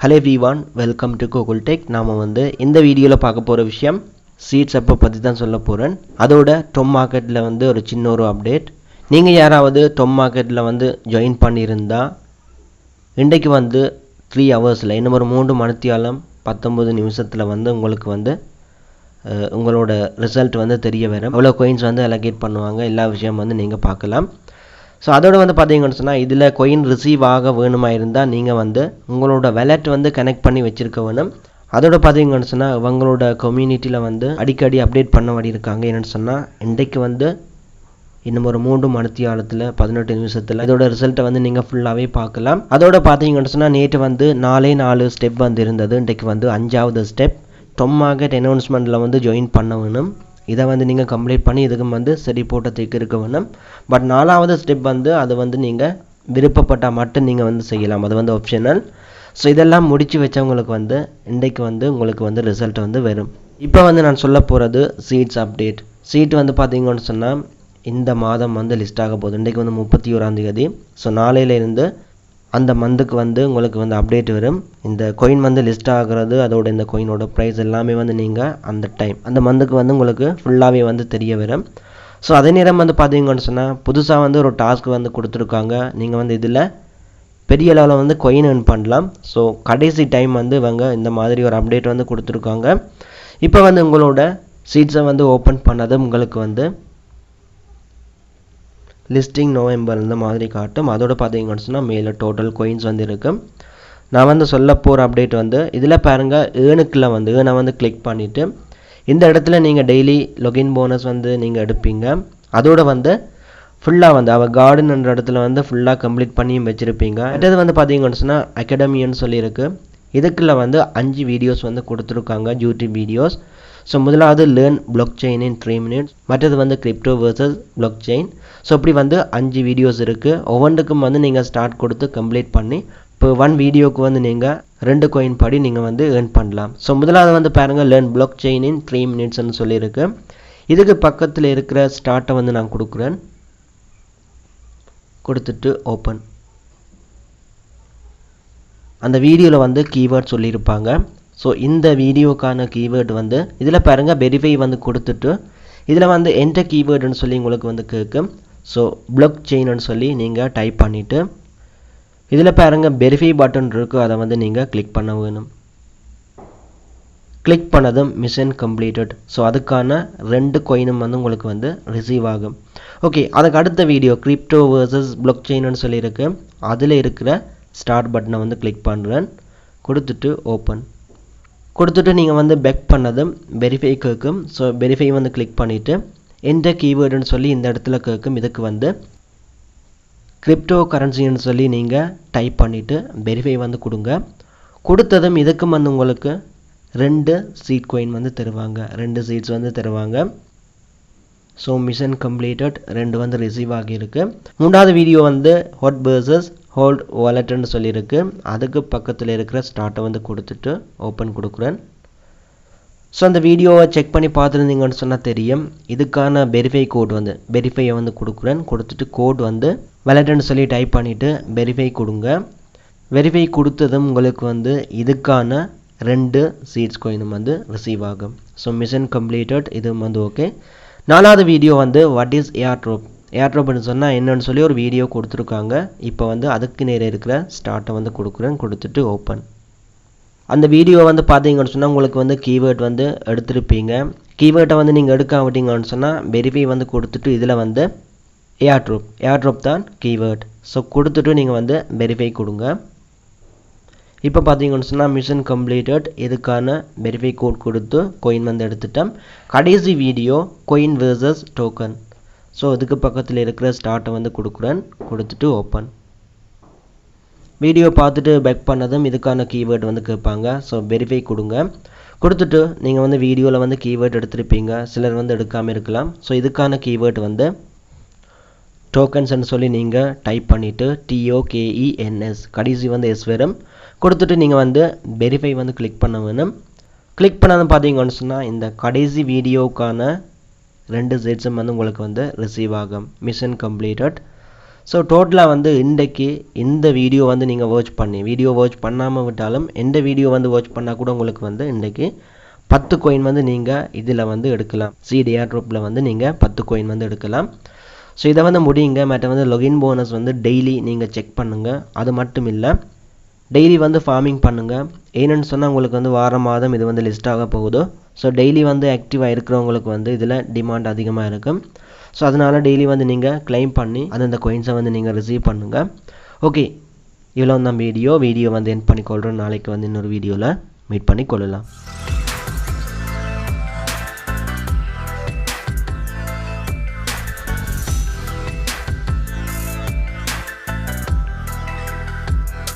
Hello everyone, welcome to Kokul Tech. நாம இந்த வீடியோல பார்க்க போற விஷயம் சீட்ஸ் அப்ப பத்தி தான் சொல்ல போறேன். அதோட டொம் மார்க்கெட்ல ஒரு சின்ன ஒரு அப்டேட். நீங்க யாராவது டொம் மார்க்கெட்ல ஜாயின் பண்ணியிருந்தா இன்றைக்கு 3 ஹவர்ஸ்ல இன்னும் ஒரு 3 மணித்தியாலம் 19 நிமிஷத்துல உங்களுக்கு உங்களோட ரிசல்ட் தெரிய வரும். எவ்வளவு coins allocate பண்ணுவாங்க எல்லா விஷயம் நீங்க பார்க்கலாம். ஸோ அதோட பார்த்தீங்கன்னு சொன்னால் இதில் கொயின் ரிசீவ் ஆக வேணுமா இருந்தால் நீங்கள் உங்களோட வேலெட் கனெக்ட் பண்ணி வச்சுருக்க வேணும். அதோட பார்த்தீங்கன்னு சொன்னால் இவங்களோட கம்யூனிட்டியில் அடிக்கடி அப்டேட் பண்ண வழி இருக்காங்க. என்னென்னு சொன்னால் இன்றைக்கு இன்னும் ஒரு 3 மணித்தியாலத்தில் 18 நிமிஷத்தில் இதோட ரிசல்ட்டை நீங்கள் ஃபுல்லாகவே பார்க்கலாம். அதோட பார்த்தீங்கன்னு சொன்னால் நேற்று 4 ஸ்டெப் இருந்தது. இன்றைக்கு 5வது ஸ்டெப் டொம் மார்க்கெட் அனௌன்ஸ்மெண்ட்டில் ஜாயின் பண்ண வேணும். இதை நீங்கள் கம்ப்ளீட் பண்ணி இதுக்கு சரி போட்டதுக்கு இருக்க வேணும். பட் 4வது ஸ்டெப் அது நீங்கள் விருப்பப்பட்டால் மட்டும் நீங்கள் செய்யலாம். அது ஆப்ஷனல். ஸோ இதெல்லாம் முடித்து வச்சவங்களுக்கு இன்றைக்கு உங்களுக்கு ரிசல்ட் வரும். இப்போ நான் சொல்ல போகிறது சீட்ஸ் அப்டேட். சீட் பார்த்தீங்கன்னு சொன்னால் இந்த மாதம் லிஸ்ட் ஆக போகுது. இன்றைக்கு 31ஆம் தேதி. ஸோ நாளையிலிருந்து அந்த மந்த்துக்கு உங்களுக்கு அப்டேட் வரும். இந்த coin லிஸ்ட் ஆகிறது அதோட இந்த coinோட ப்ரைஸ் எல்லாமே நீங்கள் அந்த டைம் அந்த மந்த்துக்கு உங்களுக்கு ஃபுல்லாகவே தெரிய வரும். ஸோ அதே நேரம் பார்த்தீங்கன்னு சொன்னால் புதுசாக ஒரு டாஸ்க் கொடுத்துருக்காங்க. நீங்கள் இதில் பெரிய லெவலில் coin earn பண்ணலாம். ஸோ கடைசி டைம் இவங்க இந்த மாதிரி ஒரு அப்டேட் கொடுத்துருக்காங்க. இப்போ உங்களோட சீட்ஸை ஓப்பன் பண்ணது உங்களுக்கு லிஸ்டிங் நவம்பர் இந்த மாதிரி காட்டும். அதோட பார்த்தீங்கன்னு சொன்னால் மேலே டோட்டல் coins இருக்கு. நான் சொல்ல போகிற அப்டேட் இதில் பாருங்கள் ஏர்னுக்குள்ள ஏர்னை கிளிக் பண்ணிவிட்டு இந்த இடத்துல நீங்கள் டெய்லி லொகின் போனஸ் நீங்கள் எடுப்பீங்க. அதோட ஃபுல்லாக அவள் கார்டன்ன்ற இடத்துல ஃபுல்லாக கம்ப்ளீட் பண்ணியும் வச்சுருப்பீங்க. அடுத்தது பார்த்தீங்கன்னு சொன்னால் அகாடமின்னு சொல்லியிருக்கு. இதுக்குள்ள 5 வீடியோஸ் கொடுத்துருக்காங்க, யூடியூப் வீடியோஸ். ஸோ முதலாவது லேர்ன் பிளாக் செயின் இன் 3 minutes, மற்றது crypto versus block chain. So இப்படி 5 வீடியோஸ் இருக்குது. ஒவ்வொன்றுக்கும் நீங்கள் ஸ்டார்ட் கொடுத்து கம்ப்ளீட் பண்ணி இப்போ 1 வீடியோவுக்கு நீங்கள் 2 coin படி நீங்கள் ஏர்ன் பண்ணலாம். ஸோ முதலாவது பாருங்கள் லேர்ன் பிளாக் செயின் இன் 3 minutesன்னு சொல்லியிருக்கு. இதுக்கு பக்கத்தில் இருக்கிற ஸ்டார்ட்டை நான் கொடுக்குறேன். கொடுத்துட்டு ஓப்பன். அந்த வீடியோவில் கீவேர்ட் சொல்லியிருப்பாங்க. ஸோ இந்த வீடியோக்கான கீவேர்டு இதில் பாருங்கள் வெரிஃபை கொடுத்துட்டு இதில் என்டர் கீவேர்டுன்னு சொல்லி உங்களுக்கு கேட்கும். ஸோ பிளாக் செயின்னு சொல்லி நீங்கள் டைப் பண்ணிவிட்டு இதில் பாருங்கள் வெரிஃபை பட்டன் இருக்குது, அதை நீங்கள் கிளிக் பண்ண வேணும். கிளிக் பண்ணதும் மிஷன் கம்ப்ளீட்டட். ஸோ அதுக்கான 2 coinம் உங்களுக்கு ரிசீவ் ஆகும். ஓகே, அதுக்கு அடுத்த வீடியோ கிரிப்டோ வர்சஸ் பிளாக் செயின்னு சொல்லியிருக்கு. அதில் இருக்கிற ஸ்டார்ட் பட்டனை கிளிக் பண்ணுறேன். கொடுத்துட்டு ஓப்பன். கொடுத்துட்டு நீங்கள் பேக் பண்ணதும் வெரிஃபை கேட்கும். ஸோ வெரிஃபை கிளிக் பண்ணிவிட்டு என்டர் கீவேர்டுன்னு சொல்லி இந்த இடத்துல கேட்கும். இதுக்கு கிரிப்டோ கரன்சின்னு சொல்லி நீங்கள் டைப் பண்ணிவிட்டு வெரிஃபை கொடுங்க. கொடுத்ததும் இதுக்கும் உங்களுக்கு 2 சீட் coin தருவாங்க, 2 சீட்ஸ் தருவாங்க. ஸோ மிஷன் கம்ப்ளீட்டட் 2 ரிசீவ் ஆகியிருக்கு. 3வது வீடியோ ஹாட் வர்சஸ் ஹோல்ட் வாலெட்னு சொல்லியிருக்கு. அதுக்கு பக்கத்தில் இருக்கிற ஸ்டார்ட்டை கொடுத்துட்டு ஓப்பன் கொடுக்குறேன். ஸோ அந்த வீடியோவை செக் பண்ணி பார்த்துருந்தீங்கன்னு சொன்னால் தெரியும். இதுக்கான வெரிஃபை கோட் வெரிஃபையை கொடுக்குறேன். கொடுத்துட்டு கோட் வாலெட்னு சொல்லி டைப் பண்ணிவிட்டு வெரிஃபை கொடுங்க. வெரிஃபை கொடுத்ததும் உங்களுக்கு இதுக்கான 2 சீட்ஸ் coinம் ரிசீவ் ஆகும். So mission completed. இது ஓகே. 4வது வீடியோ வாட் இஸ் ஏர்ட்ராப். ஏர்ட்ராப்னு சொன்னால் என்னன்னு சொல்லி ஒரு வீடியோ கொடுத்துருக்காங்க. இப்போ அதுக்கு நேரே இருக்கிற ஸ்டார்ட்டை கொடுக்குறேன். கொடுத்துட்டு ஓப்பன். அந்த வீடியோ பார்த்தீங்கன்னு சொன்னால் உங்களுக்கு கீவேர்ட் எடுத்திருப்பீங்க. கீவேர்ட்டை நீங்கள் எடுக்காவிட்டீங்கன்னு சொன்னால் வெரிஃபை கொடுத்துட்டு இதில் ஏர்ட்ராப் தான் கீவேர்ட். ஸோ கொடுத்துட்டு நீங்கள் வெரிஃபை கொடுங்க. இப்போ பார்த்தீங்கன்னு சொன்னால் மிஷன் கம்ப்ளீட்டட். இதுக்கான வெரிஃபை கோட் கொடுத்து coin எடுத்துட்டோம். கடைசி video coin versus token. So இதுக்கு பக்கத்தில் இருக்கிற ஸ்டார்ட்டை கொடுக்குறேன். கொடுத்துட்டு ஓப்பன். வீடியோ பார்த்துட்டு பேக் பண்ணதும் இதுக்கான கீவேர்டு கேட்பாங்க. ஸோ வெரிஃபை கொடுங்க. கொடுத்துட்டு நீங்கள் வீடியோவில் கீவேர்டு எடுத்திருப்பீங்க, சிலர் எடுக்காமல் இருக்கலாம். ஸோ இதுக்கான கீவேர்டு டோக்கன்ஸ்ன்னு சொல்லி நீங்கள் டைப் பண்ணிவிட்டு TOKENS கடைசி எஸ் வரும். கொடுத்துட்டு நீங்கள் வெரிஃபை கிளிக் பண்ண வேணும். கிளிக் பண்ணதும் பார்த்தீங்கன்னு சொன்னால் இந்த கடைசி வீடியோவுக்கான 2 சீட்ஸும் உங்களுக்கு ரிசீவ் ஆகும். Mission completed. ஸோ டோட்டலாக வந்து இன்றைக்கு இந்த வீடியோ வந்து நீங்கள் வாட்ச் பண்ணி வீடியோ வாட்ச் பண்ணாமல் விட்டாலும் எந்த வீடியோ வந்து வாட்ச் பண்ணால் கூட உங்களுக்கு வந்து இன்றைக்கி 10 coin வந்து நீங்கள் இதில் வந்து எடுக்கலாம். சீட் ஏர்ட்ராப்பில் வந்து நீங்கள் 10 coin வந்து எடுக்கலாம். ஸோ இதை வந்து முடியுங்க. மற்ற வந்து லொகின் போனஸ் வந்து டெய்லி நீங்கள் செக் பண்ணுங்கள். அது மட்டும் இல்லை, டெய்லி வந்து ஃபார்மிங் பண்ணுங்கள். ஏன்னு சொன்னால் உங்களுக்கு வந்து வாரம் மாதம் இது வந்து லிஸ்ட் ஆக போகுது. ஸோ டெய்லி வந்து ஆக்டிவாக இருக்கிறவங்களுக்கு வந்து இதில் டிமாண்ட் அதிகமாக இருக்கும். ஸோ அதனால் டெய்லி வந்து நீங்கள் கிளைம் பண்ணி அந்தந்த coinsஐ வந்து நீங்கள் ரிசீவ் பண்ணுங்கள். ஓகே, இவ்வளோ தான் வீடியோ வந்து எண்ட் பண்ணிக்கொள்கிறோம். நாளைக்கு வந்து இன்னொரு வீடியோவில் மீட் பண்ணிக்கொள்ளலாம்.